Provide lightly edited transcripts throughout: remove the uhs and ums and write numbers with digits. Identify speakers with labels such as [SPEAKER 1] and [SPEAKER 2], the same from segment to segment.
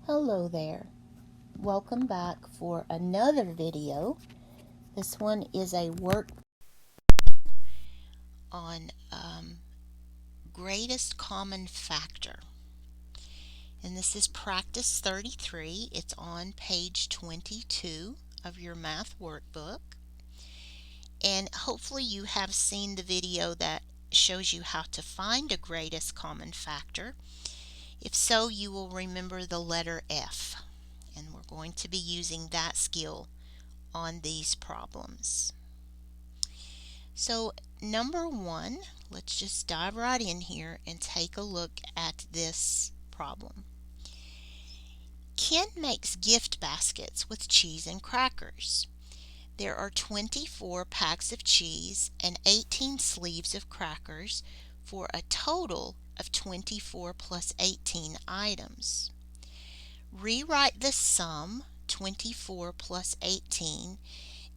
[SPEAKER 1] Hello there. Welcome back for another video. This one is a work on greatest common factor. And this is practice 33. It's on page 22 of your math workbook. And hopefully you have seen the video that shows you how to find a greatest common factor. If so, you will remember the letter F. And we're going to be using that skill on these problems. So number one, let's just dive right in here and take a look at this problem. Ken makes gift baskets with cheese and crackers. There are 24 packs of cheese and 18 sleeves of crackers for a total of 24 plus 18 items. Rewrite the sum 24 plus 18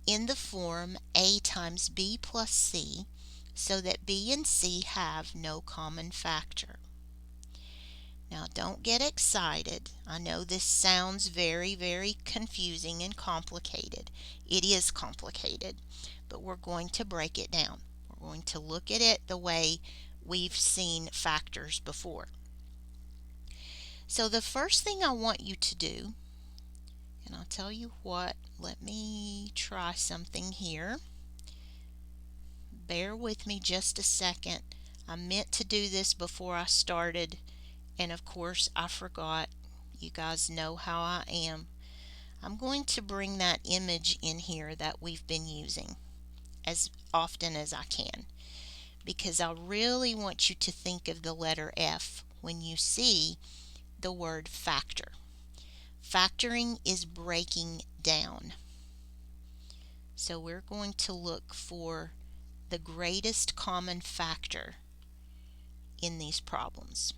[SPEAKER 1] in the form A times B plus C so that B and C have no common factor. Now don't get excited. I know this sounds very confusing and complicated. It is complicated, but we're going to break it down. We're going to look at it the way we've seen factors before. So the first thing I want you to do, and I'll tell you what, let me try something here. Bear with me just a second. I meant to do this before I started, and of course I forgot. You guys know how I am. I'm going to bring that image in here that we've been using as often as I can, because I really want you to think of the letter F when you see the word factor. Factoring is breaking down. So we're going to look for the greatest common factor in these problems.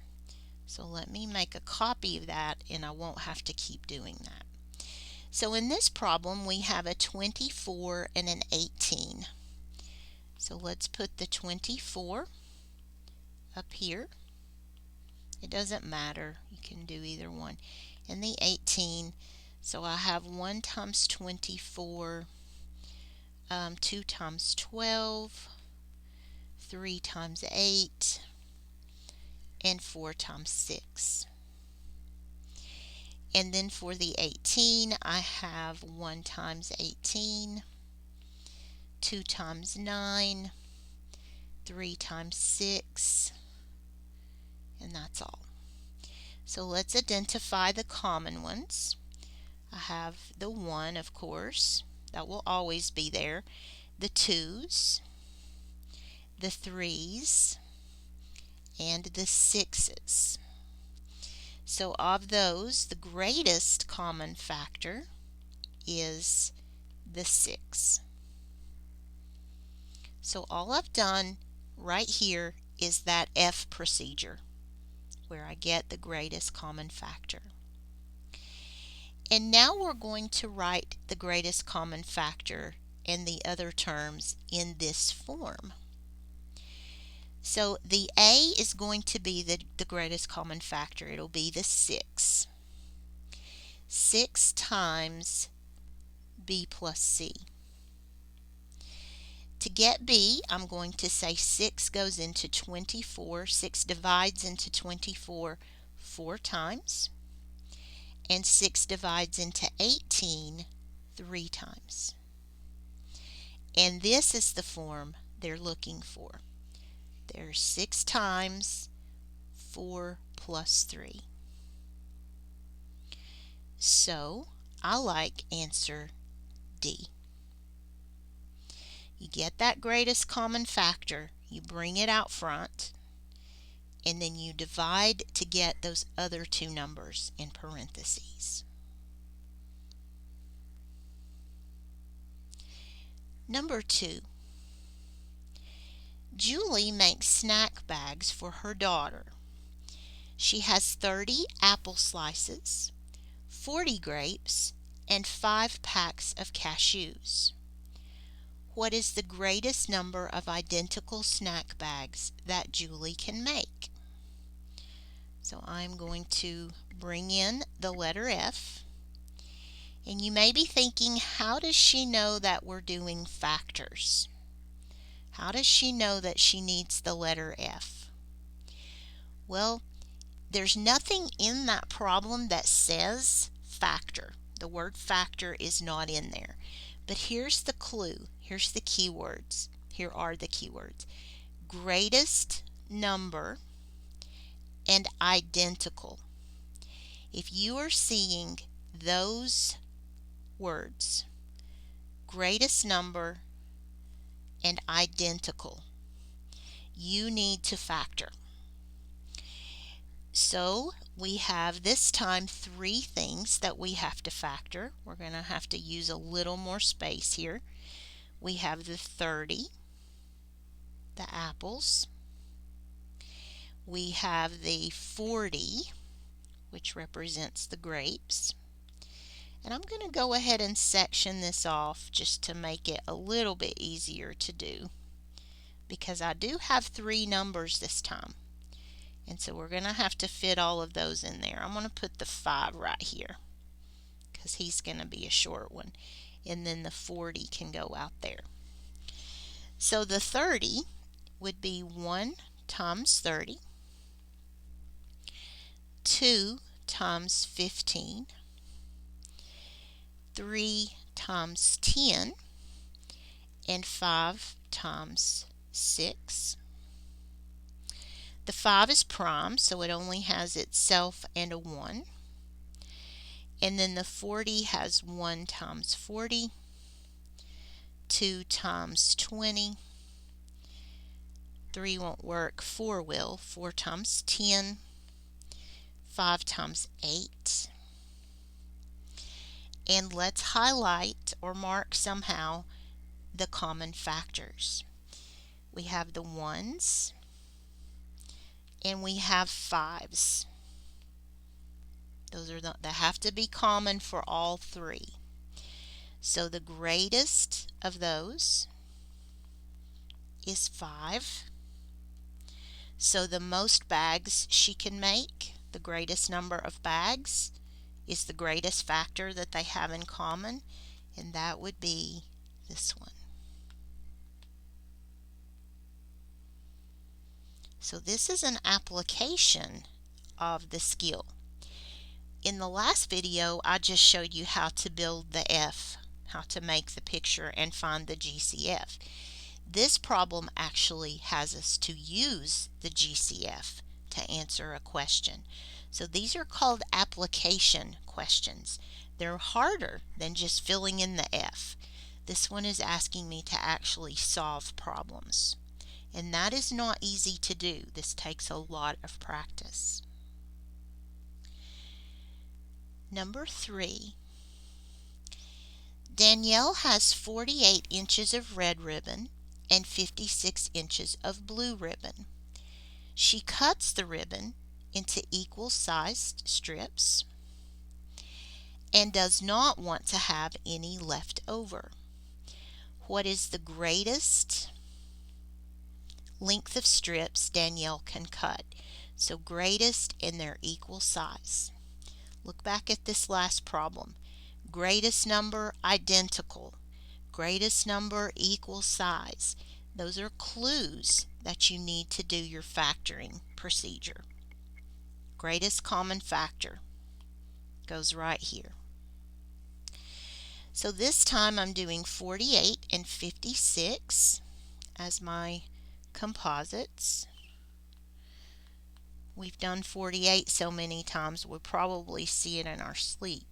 [SPEAKER 1] So let me make a copy of that and I won't have to keep doing that. So in this problem we have a 24 and an 18. So let's put the 24 up here. It doesn't matter, you can do either one. And the 18, so I have 1 times 24, 2 times 12, 3 times 8, and 4 times 6. And then for the 18, I have 1 times 18, 2 times 9, 3 times 6, and that's all. So let's identify the common ones. I have the 1, of course, that will always be there, the 2's, the 3's, and the 6's. So of those, the greatest common factor is the 6. So all I've done right here is that F procedure, where I get the greatest common factor. And now we're going to write the greatest common factor and the other terms in this form. So the A is going to be the greatest common factor. It'll be the 6. 6 times B plus C. To get B, I'm going to say 6 goes into 24. 6 divides into 24 4 times. And 6 divides into 18 3 times. And this is the form they're looking for. There's 6 times 4 plus 3. So I like answer D. You get that greatest common factor, you bring it out front, and then you divide to get those other two numbers in parentheses. Number 2. Julie makes snack bags for her daughter. She has 30 apple slices, 40 grapes, and 5 packs of cashews. What is the greatest number of identical snack bags that Julie can make? So I'm going to bring in the letter F. And you may be thinking, how does she know that we're doing factors? How does she know that she needs the letter F? Well, there's nothing in that problem that says factor. The word factor is not in there. But here's the clue. Here's the keywords. Here are the keywords. Greatest number and identical. If you are seeing those words, greatest number and identical, you need to factor. So we have this time 3 things that we have to factor. We're going to have to use a little more space here. We have the 30, the apples. We have the 40, which represents the grapes. And I'm going to go ahead and section this off just to make it a little bit easier to do, because I do have 3 numbers this time. And so we're going to have to fit all of those in there. I'm going to put the 5 right here because he's going to be a short one. And then the 40 can go out there. So the 30 would be 1 times 30, 2 times 15, 3 times 10, and 5 times 6. The 5 is prime, so it only has itself and a 1. And then the 40 has 1 times 40, 2 times 20, 3 won't work, 4 will, 4 times 10, 5 times 8. And let's highlight or mark somehow the common factors. We have the 1s and we have 5s. Those are that have to be common for all 3. So the greatest of those is 5. So the most bags she can make, the greatest number of bags, is the greatest factor that they have in common, and that would be this one. So this is an application of the skill. In the last video, I just showed you how to build the F, how to make the picture and find the GCF. This problem actually has us to use the GCF to answer a question. So these are called application questions. They're harder than just filling in the F. This one is asking me to actually solve problems. And that is not easy to do. This takes a lot of practice. Number 3. Danielle has 48 inches of red ribbon and 56 inches of blue ribbon. She cuts the ribbon into equal sized strips and does not want to have any left over. What is the greatest length of strips Danielle can cut? So greatest, and they're equal size. Look back at this last problem. Greatest number, identical. Greatest number, equal size. Those are clues that you need to do your factoring procedure. Greatest common factor goes right here. So this time I'm doing 48 and 56 as my composites. We've done 48 so many times we'll probably see it in our sleep.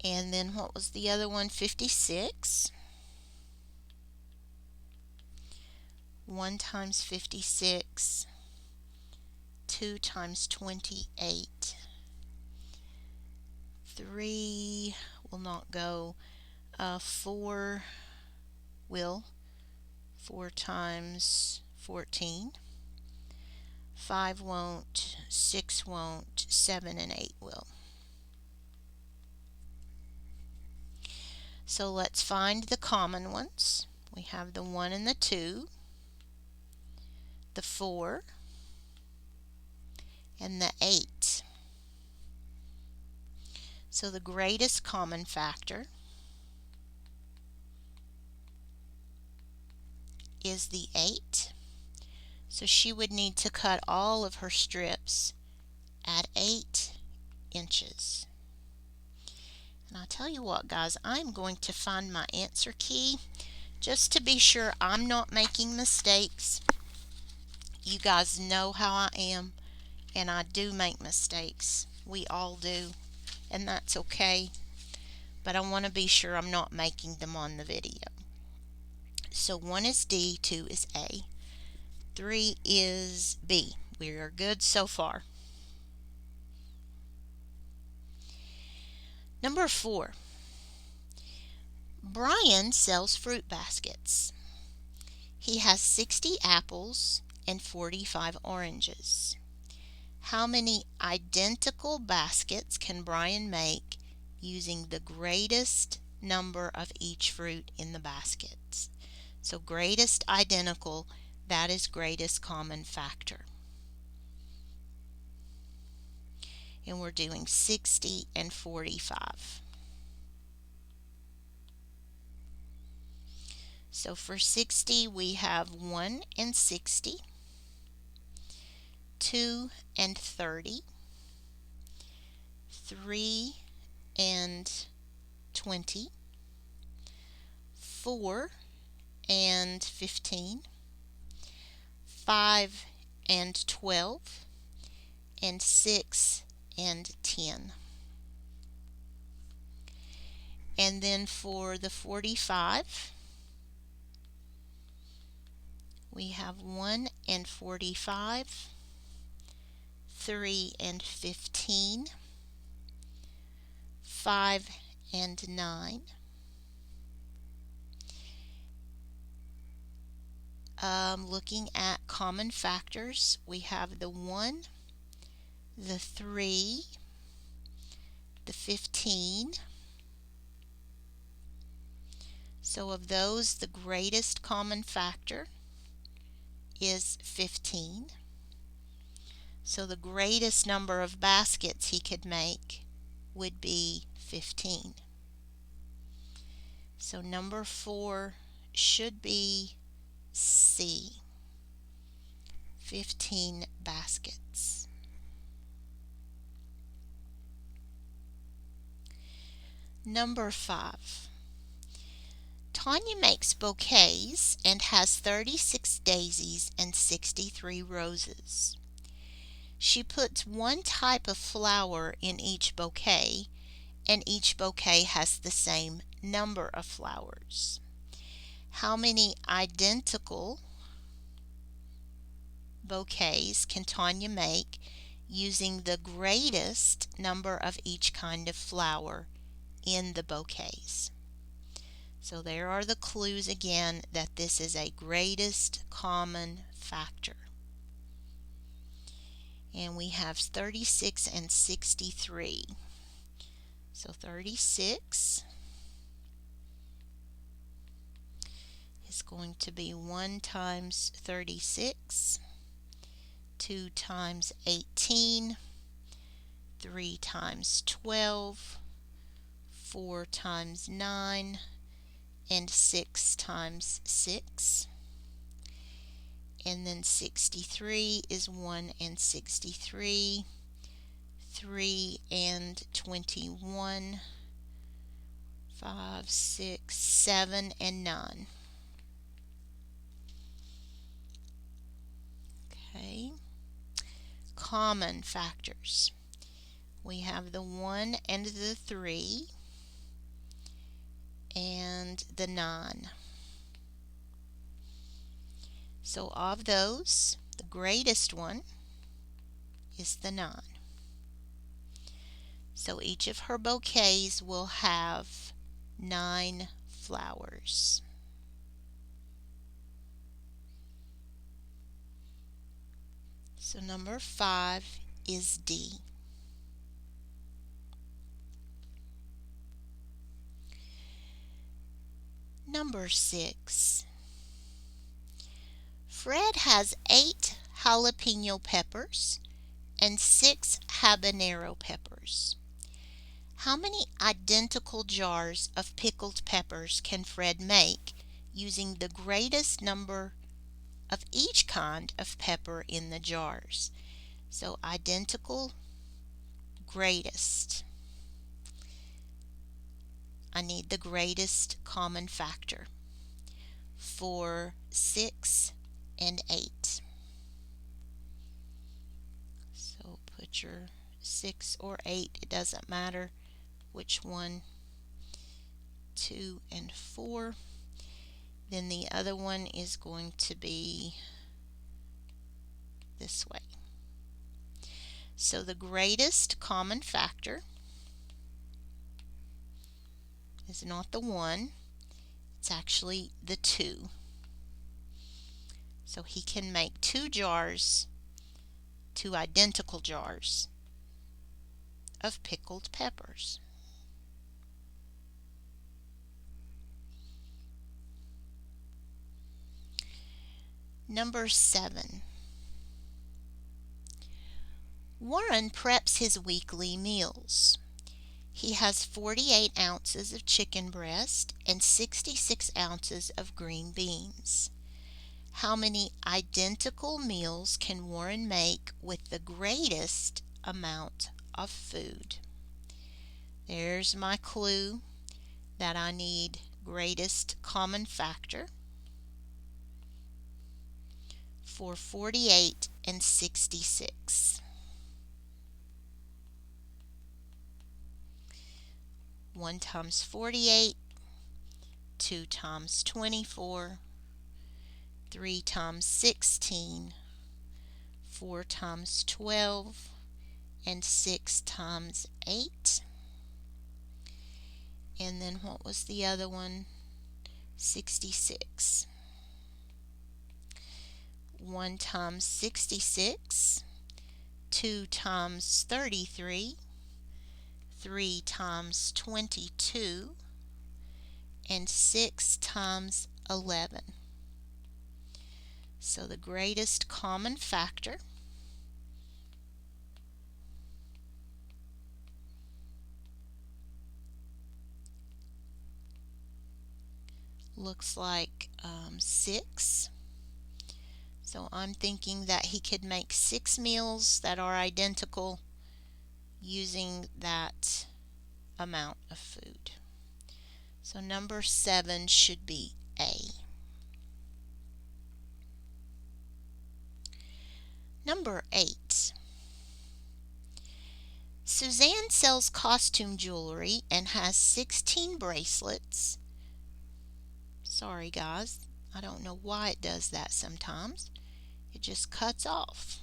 [SPEAKER 1] And then what was the other one? 56. 1 times 56, 2 times 28. 3 will not go. 4 will. 4 times 14. 5 won't. 6 won't. 7 and 8 will. So let's find the common ones. We have the 1 and the 2, the 4, and the 8. So the greatest common factor is the 8. So she would need to cut all of her strips at 8 inches. And I'll tell you what, guys, I'm going to find my answer key just to be sure I'm not making mistakes. You guys know how I am, and I do make mistakes. We all do, and that's okay. But I want to be sure I'm not making them on the video. So 1 is D, 2 is A, 3 is B. We are good so far. Number 4. Brian sells fruit baskets. He has 60 apples and 45 oranges. How many identical baskets can Brian make using the greatest number of each fruit in the baskets? So greatest identical, that is greatest common factor. And we're doing 60 and 45. So for 60, we have 1 and 60, 2 and 30, 3 and 20, 4 and 15, 5 and 12, and 6 and 10. And then for the 45, we have 1 and 45, 3 and 15, 5 and 9, looking at common factors, we have the 1, the 3, the 15. So of those, the greatest common factor is 15. So the greatest number of baskets he could make would be 15. So number 4 should be C, 15 baskets. Number 5. Tanya makes bouquets and has 36 daisies and 63 roses. She puts one type of flower in each bouquet, and each bouquet has the same number of flowers. How many identical bouquets can Tanya make using the greatest number of each kind of flower in the bouquets? So there are the clues again that this is a greatest common factor. And we have 36 and 63. So 36 is going to be 1 times 36, 2 times 18, 3 times 12, 4 times 9, and 6 times 6. And then 63 is 1 and 63, 3 and 21, 5, 6, 7, and 9. Okay. Common factors. We have the 1 and the 3 and the 9. So of those, the greatest one is the 9. So each of her bouquets will have 9 flowers. So number 5 is D. Number 6. Fred has 8 jalapeno peppers and 6 habanero peppers. How many identical jars of pickled peppers can Fred make using the greatest number of each kind of pepper in the jars? So identical, greatest. I need the greatest common factor for 6 and 8. So put your 6 or 8, it doesn't matter which one. 2 and 4. Then the other one is going to be this way. So the greatest common factor is not the 1, it's actually the 2. So he can make 2 jars, 2 identical jars of pickled peppers. Number 7. Warren preps his weekly meals. He has 48 ounces of chicken breast and 66 ounces of green beans. How many identical meals can Warren make with the greatest amount of food? There's my clue that I need greatest common factor for 48 and 66. 1 times 48, 2 times 24, 3 times 16, 4 times 12, and 6 times 8. And then what was the other one? 66. 1 times 66, 2 times 33, 3 times 22, and 6 times 11. So the greatest common factor looks like 6. So I'm thinking that he could make 6 meals that are identical using that amount of food. So number 7 should be A. Number 8. Suzanne sells costume jewelry and has 16 bracelets. Sorry guys, I don't know why it does that sometimes. It just cuts off.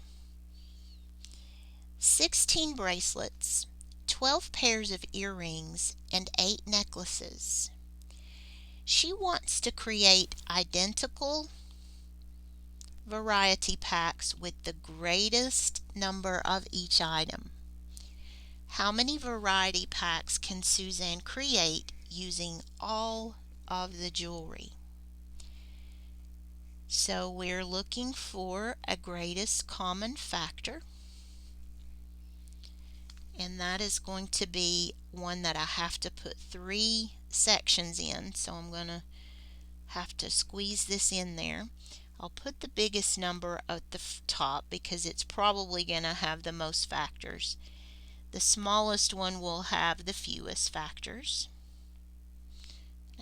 [SPEAKER 1] 16 bracelets, 12 pairs of earrings, and 8 necklaces. She wants to create identical variety packs with the greatest number of each item. How many variety packs can Suzanne create using all of the jewelry? So we're looking for a greatest common factor, and that is going to be one that I have to put 3 sections in, so I'm going to have to squeeze this in there. I'll put the biggest number at the top because it's probably going to have the most factors. The smallest one will have the fewest factors.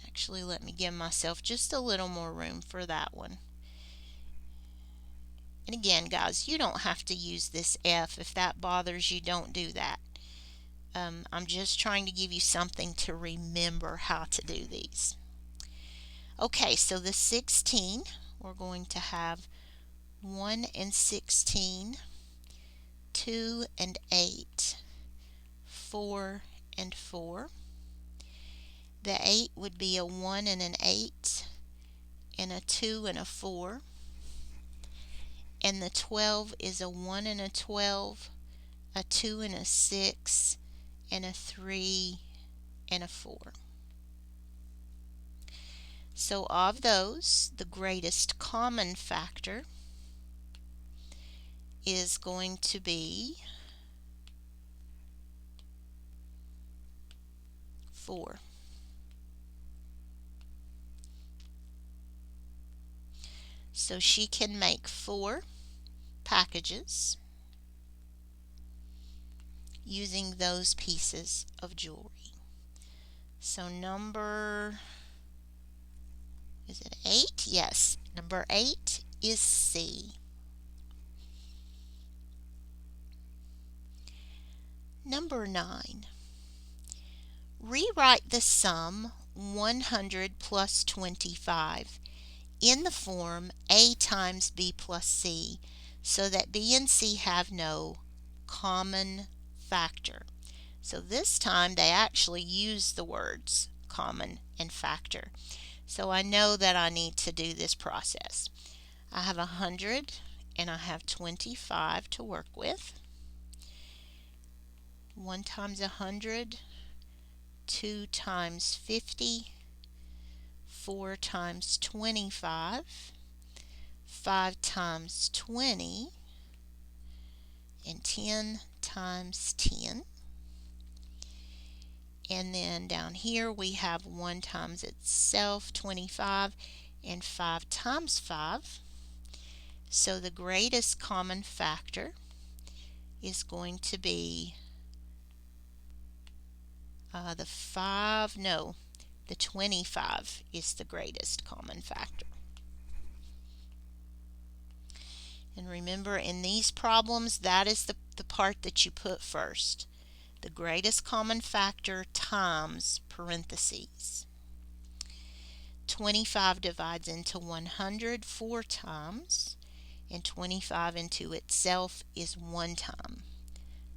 [SPEAKER 1] Actually, let me give myself just a little more room for that one. And again, guys, you don't have to use this F. If that bothers you, don't do that. I'm just trying to give you something to remember how to do these. Okay, so the 16, we're going to have 1 and 16, 2 and 8, 4 and 4. The 8 would be a 1 and an 8, and a 2 and a 4. And the 12 is a 1 and a 12, a 2 and a 6, and a 3 and a 4. So of those, the greatest common factor is going to be 4. So she can make 4 packages using those pieces of jewelry. So is it 8? Yes, number 8 is C. Number 9. Rewrite the sum 100 plus 25 in the form A times B plus C so that B and C have no common factor. So this time they actually use the words common and factor. So I know that I need to do this process. I have 100 and I have 25 to work with. 1 times 100, 2 times 50, 4 times 25, 5 times 20, and 10 times 10. And then down here we have 1 times itself, 25, and 5 times 5. So the greatest common factor is going to be the 25 is the greatest common factor. And remember, in these problems, that is the part that you put first. The greatest common factor times parentheses. 25 divides into 100 4 times, and 25 into itself is 1 time.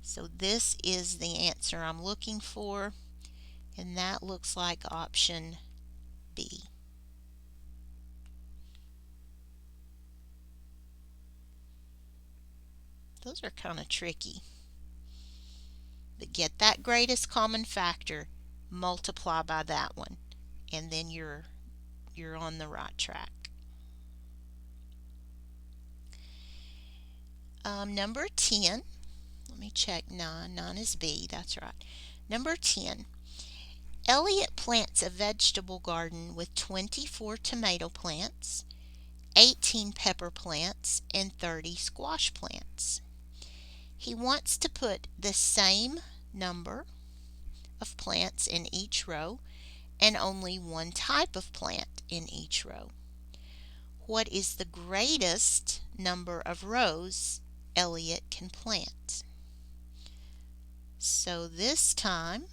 [SPEAKER 1] So this is the answer I'm looking for, and that looks like option B. Those are kind of tricky. But get that greatest common factor, multiply by that one, and then you're on the right track. Number 10, let me check 9. 9 is B, that's right. Number 10, Elliot plants a vegetable garden with 24 tomato plants, 18 pepper plants, and 30 squash plants. He wants to put the same number of plants in each row and only one type of plant in each row. What is the greatest number of rows Elliot can plant? So this time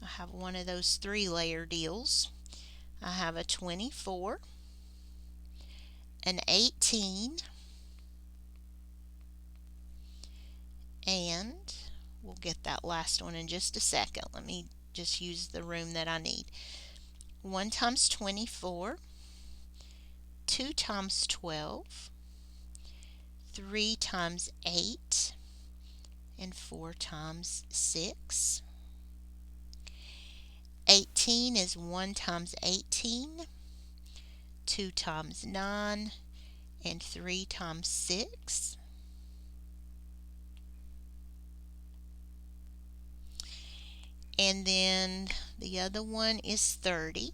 [SPEAKER 1] I have one of those 3-layer deals. I have a 24, an 18, and we'll get that last one in just a second. Let me just use the room that I need. 1 times 24, 2 times 12, 3 times 8, and 4 times 6. 18 is 1 times 18, 2 times 9, and 3 times 6. And then the other one is 30.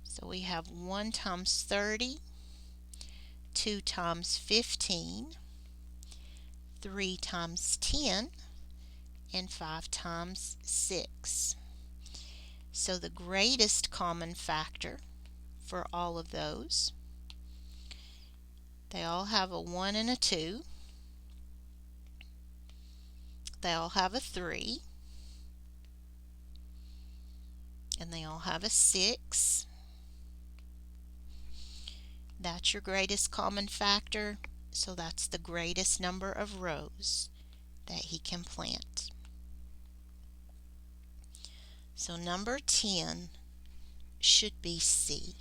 [SPEAKER 1] So we have 1 times 30, 2 times 15, 3 times 10, and 5 times 6. So the greatest common factor for all of those, they all have a 1 and a 2. They all have a 3. And they all have a 6. That's your greatest common factor. So that's the greatest number of rows that he can plant. So number 10 should be C.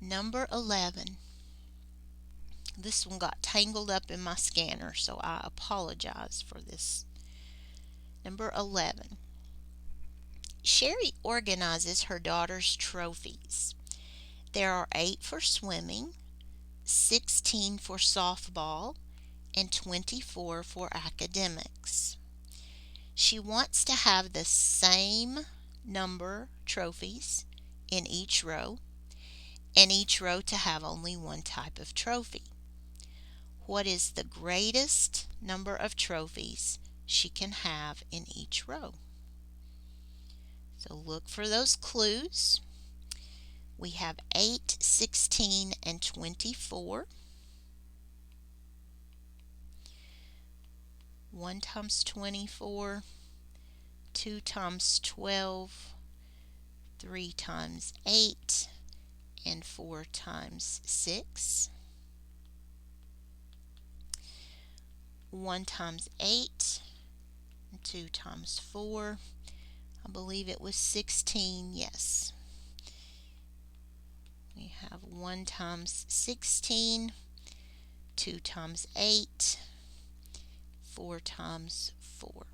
[SPEAKER 1] Number 11. This one got tangled up in my scanner, so I apologize for this. Number 11. Sherry organizes her daughter's trophies. There are 8 for swimming, 16 for softball, and 24 for academics. She wants to have the same number trophies in each row, and each row to have only one type of trophy. What is the greatest number of trophies she can have in each row? So look for those clues. We have 8, 16, and 24. 1 times 24, 2 times 12, 3 times 8, and 4 times 6. 1 times 8, and 2 times 4. I believe it was 16, yes. We have 1 times 16, 2 times 8, 4 times 4.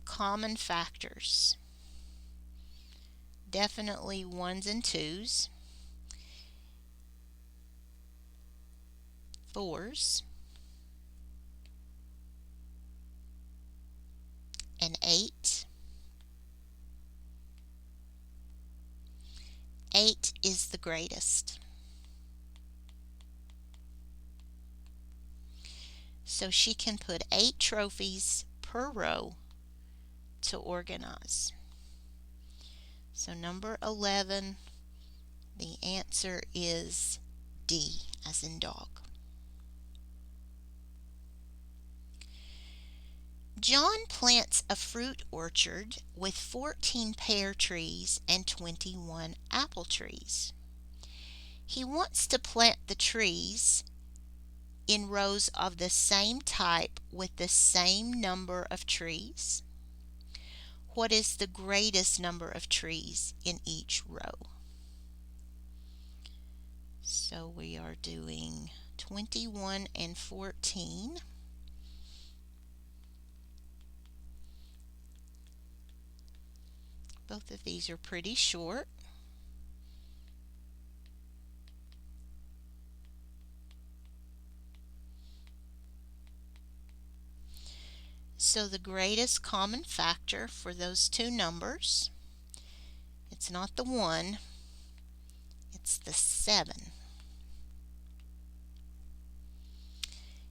[SPEAKER 1] Common factors. Definitely 1s and 2s, 4s, and 8. 8 is the greatest. So she can put 8 trophies per row to organize. So number 11, the answer is D, as in dog. John plants a fruit orchard with 14 pear trees and 21 apple trees. He wants to plant the trees in rows of the same type with the same number of trees. What is the greatest number of trees in each row? So we are doing 21 and 14. Both of these are pretty short. So the greatest common factor for those two numbers, it's not the 1, it's the 7.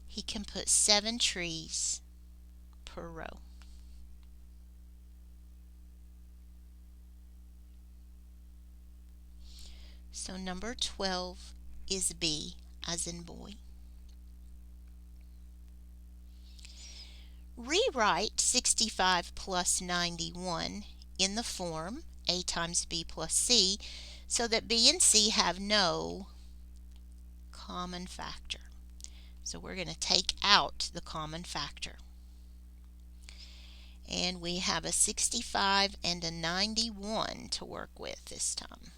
[SPEAKER 1] He can put 7 trees per row. So number 12 is B, as in boy. Rewrite 65 plus 91 in the form A times B plus C so that B and C have no common factor. So we're going to take out the common factor. And we have a 65 and a 91 to work with this time.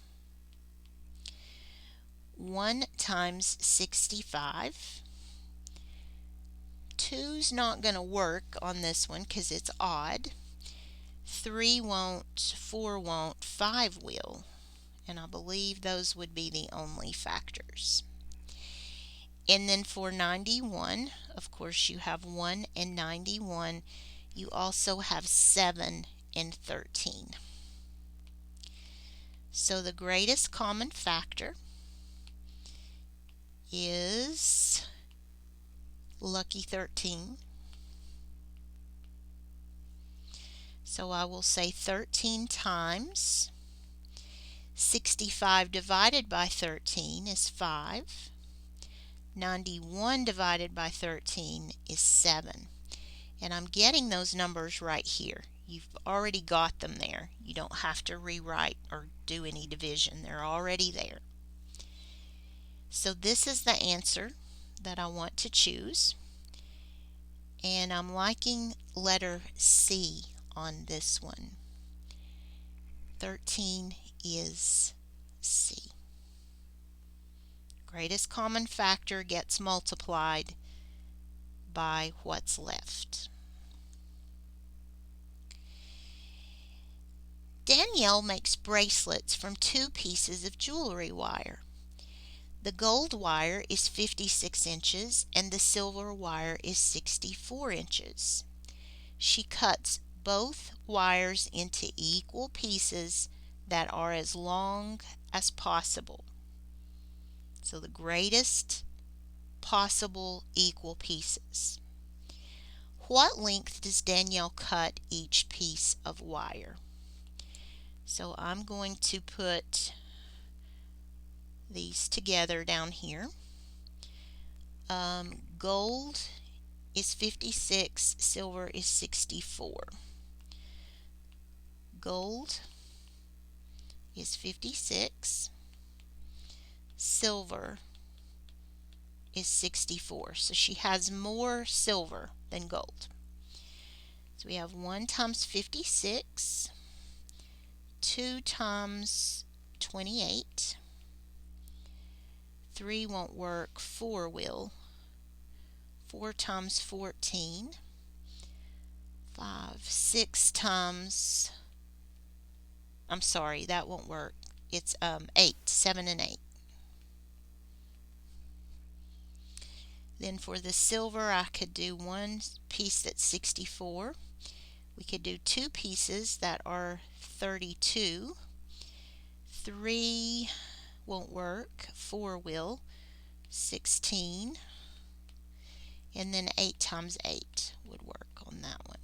[SPEAKER 1] 1 times 65. 2's not going to work on this one because it's odd. 3 won't, 4 won't, 5 will. And I believe those would be the only factors. And then for 91, of course you have 1 and 91. You also have 7 and 13. So the greatest common factor is lucky 13. So I will say 13 times 65 divided by 13 is 5. 91 divided by 13 is 7. And I'm getting those numbers right here. You've already got them there. You don't have to rewrite or do any division. They're already there. So this is the answer that I want to choose. And I'm liking letter C on this one. 13 is C. Greatest common factor gets multiplied by what's left. Danielle makes bracelets from 2 pieces of jewelry wire. The gold wire is 56 inches and the silver wire is 64 inches. She cuts both wires into equal pieces that are as long as possible. So the greatest possible equal pieces. What length does Danielle cut each piece of wire? So I'm going to put these together down here. Gold is 56, silver is 64. Gold is 56, silver is 64. So she has more silver than gold. So we have 1 times 56, 2 times 28, 3 won't work, 4 will, 4 times 14, 5, 6 times, I'm sorry, that won't work, it's 8, 7 and 8. Then for the silver, I could do 1 piece that's 64. We could do 2 pieces that are 32. 3 won't work, 4 will, 16. And then 8 times 8 would work on that one.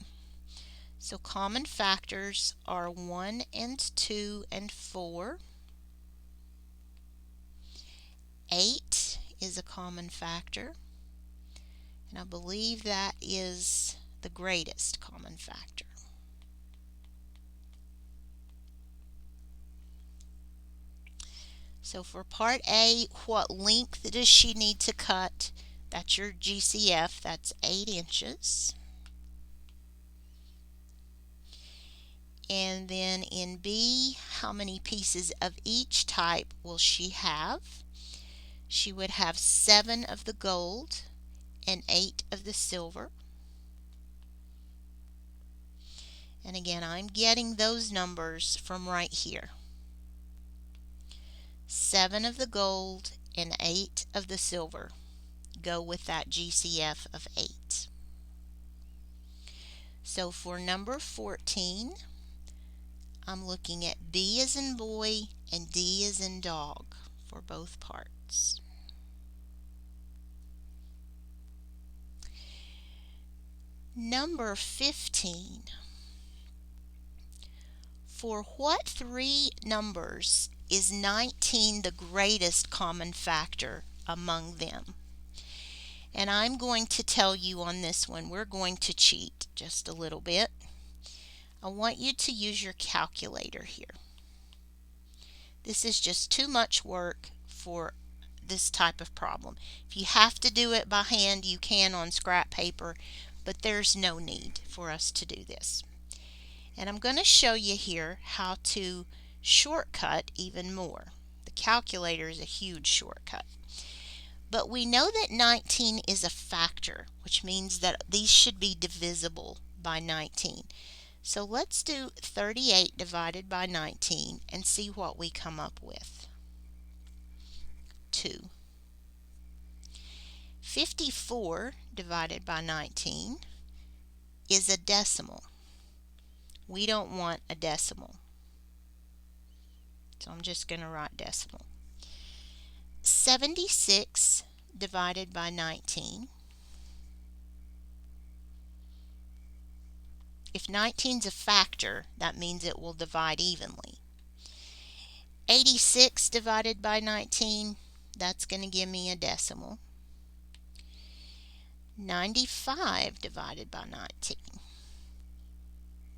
[SPEAKER 1] So common factors are 1 and 2 and 4. 8 is a common factor. And I believe that is the greatest common factor. So for part A, what length does she need to cut? That's your GCF, that's 8 inches. And then in B, how many pieces of each type will she have? She would have 7 of the gold and 8 of the silver. And again, I'm getting those numbers from right here. 7 of the gold and 8 of the silver go with that GCF of 8. So for number 14, I'm looking at B as in boy and D as in dog for both parts. Number 15. For what 3 numbers is 19 the greatest common factor among them? And I'm going to tell you on this one, we're going to cheat just a little bit. I want you to use your calculator here. This is just too much work for this type of problem. If you have to do it by hand, you can on scrap paper, but there's no need for us to do this. And I'm going to show you here how to shortcut even more. The calculator is a huge shortcut. But we know that 19 is a factor, which means that these should be divisible by 19. So let's do 38 divided by 19 and see what we come up with. 2. 54 divided by 19 is a decimal. We don't want a decimal. So I'm just going to write decimal. 76 divided by 19. If 19 is a factor, that means it will divide evenly. 86 divided by 19, that's going to give me a decimal. 95 divided by 19.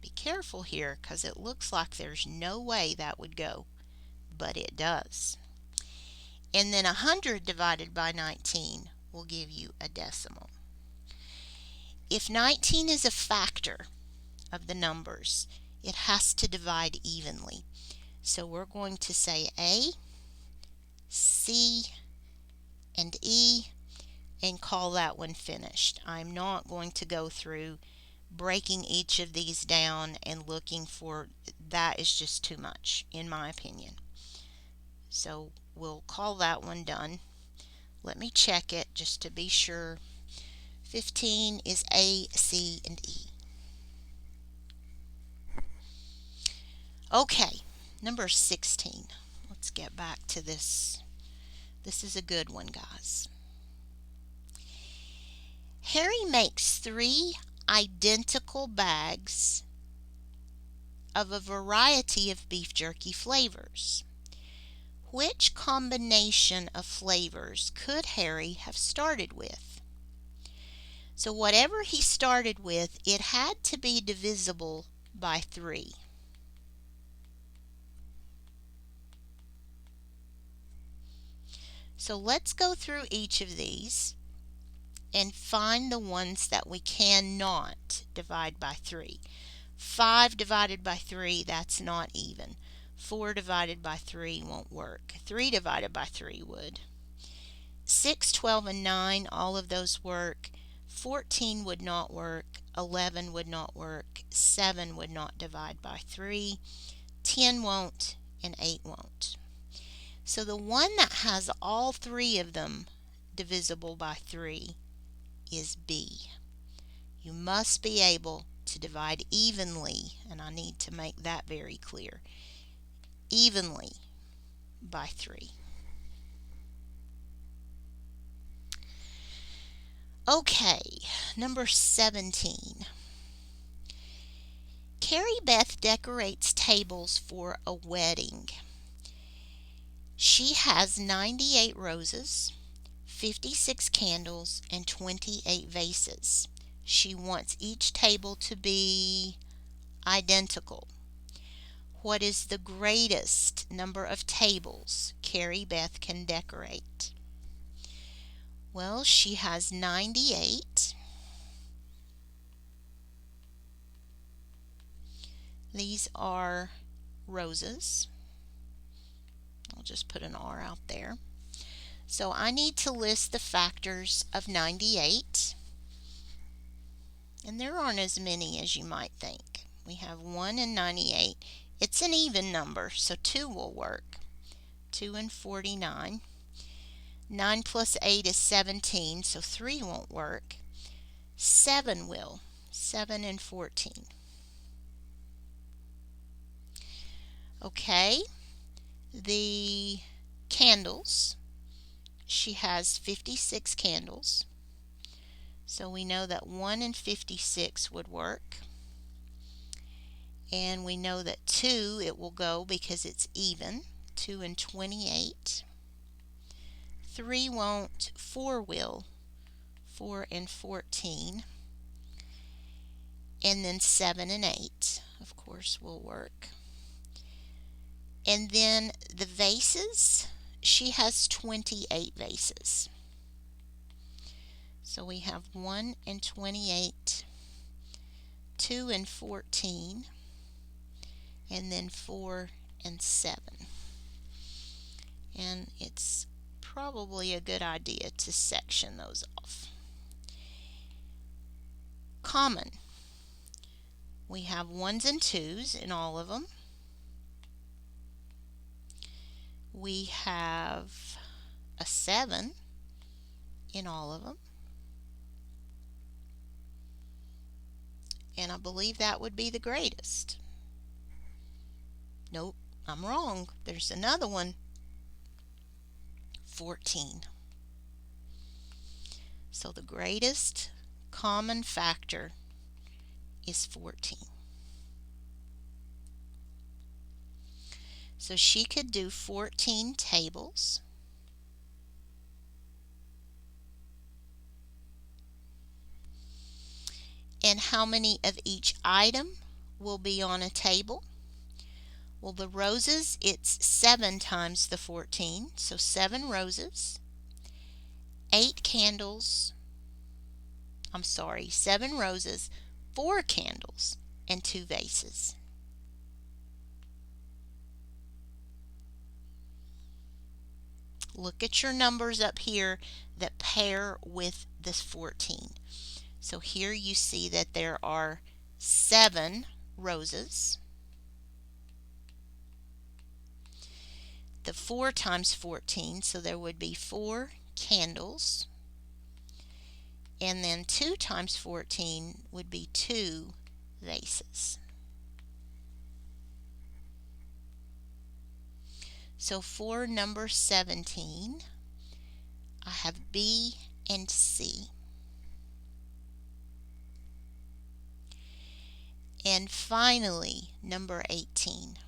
[SPEAKER 1] Be careful here because it looks like there's no way that would go, but it does. And then 100 divided by 19 will give you a decimal. If 19 is a factor of the numbers, it has to divide evenly. So we're going to say A, C, and E and call that one finished. I'm not going to go through breaking each of these down and looking for that is just too much in my opinion. So we'll call that one done. Let me check it just to be sure. 15 is A, C, and E. Okay, number 16. Let's get back to this. This is a good one, guys. Harry makes 3 identical bags of a variety of beef jerky flavors. Which combination of flavors could Harry have started with? So whatever he started with, it had to be divisible by 3. So let's go through each of these and find the ones that we cannot divide by 3. 5 divided by 3, that's not even. 4 divided by 3 won't work. 3 divided by 3 would. 6, 12, and 9, all of those work. 14 would not work. 11 would not work. 7 would not divide by 3. 10 won't, and 8 won't. So the one that has all 3 of them divisible by 3 is B. You must be able to divide evenly, and I need to make that very clear, evenly by 3. Okay, number 17. Carrie Beth decorates tables for a wedding. She has 98 roses, 56 candles, and 28 vases. She wants each table to be identical. What is the greatest number of tables Carrie Beth can decorate? Well, she has 98. These are roses. I'll just put an R out there. So I need to list the factors of 98. And there aren't as many as you might think. We have 1 and 98. It's an even number, so 2 will work. 2 and 49. 9 plus 8 is 17, so 3 won't work. 7 will. 7 and 14. Okay, the candles. She has 56 candles. So we know that 1 and 56 would work. And we know that 2 it will go because it's even. 2 and 28. 3 won't, 4 will. 4 and 14. And then 7 and 8, of course, will work. And then the vases, she has 28 vases. So we have 1 and 28, 2 and 14, and then 4 and 7. And it's probably a good idea to section those off. Common. We have 1s and 2s in all of them. We have a 7 in all of them. And I believe that would be the greatest. Nope, I'm wrong. There's another one. 14. So the greatest common factor is 14. So she could do 14 tables. And how many of each item will be on a table? Well, the roses, it's 7 times the 14, so 7 roses, 8 candles, 7 roses, 4 candles, and 2 vases. look at your numbers up here that pair with this 14. So here you see that there are 7 roses. The 4 times 14, so there would be 4 candles. And then 2 times 14 would be 2 vases. So for number 17, I have B and C. And finally, number 18.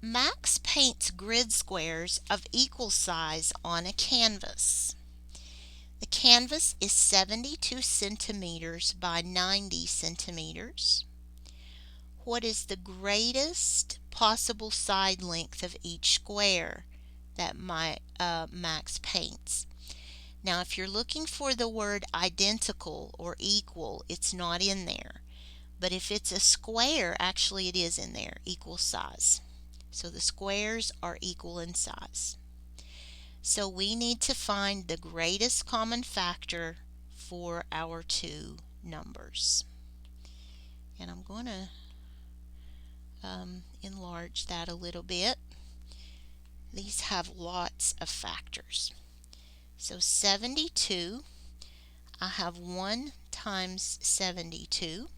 [SPEAKER 1] Max paints grid squares of equal size on a canvas. The canvas is 72 centimeters by 90 centimeters. What is the greatest possible side length of each square that Max paints? Now, if you're looking for the word identical or equal, it's not in there. But if it's a square, actually it is in there, equal size. So the squares are equal in size. So we need to find the greatest common factor for our two numbers. And I'm going to enlarge that a little bit. These have lots of factors. So 72, I have 1 times 72,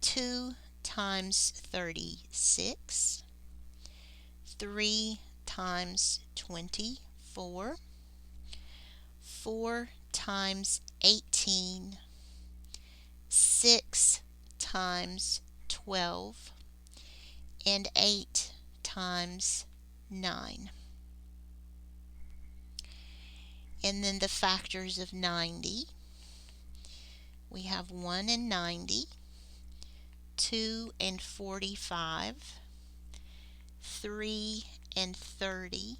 [SPEAKER 1] 2 times 36, 3 times 24, 4 times 18, 6 times 12, and 8 times 9. And then the factors of 90. We have 1 and 90, 2 and 45, 3 and 30,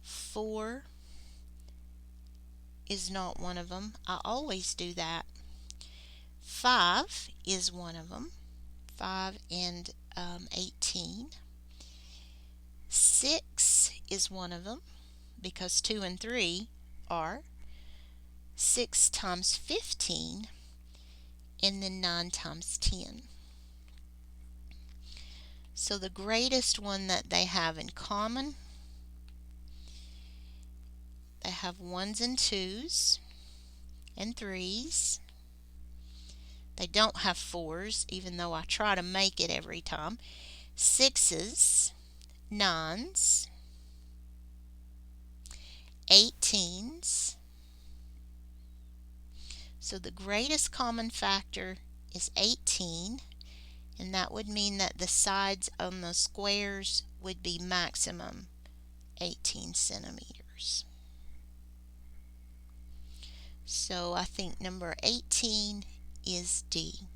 [SPEAKER 1] 4 is not one of them. I always do that. 5 is one of them. 5 and 18. 6 is one of them, because 2 and 3 are. 6 times 15, and then 9 times 10. So the greatest one that they have in common, they have 1s and 2s and 3s. They don't have 4s, even though I try to make it every time. 6s, 9s, 18s. So the greatest common factor is 18, and that would mean that the sides on the squares would be maximum 18 centimeters. So I think number 18 is D.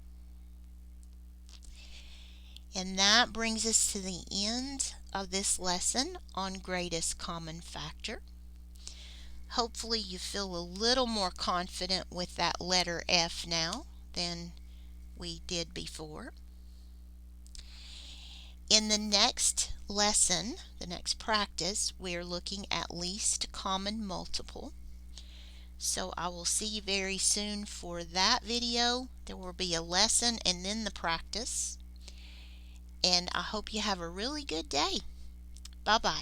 [SPEAKER 1] And that brings us to the end of this lesson on greatest common factor. Hopefully you feel a little more confident with that letter F now than we did before. In the next lesson, the next practice, we are looking at least common multiple. So I will see you very soon for that video. There will be a lesson and then the practice. And I hope you have a really good day. Bye-bye.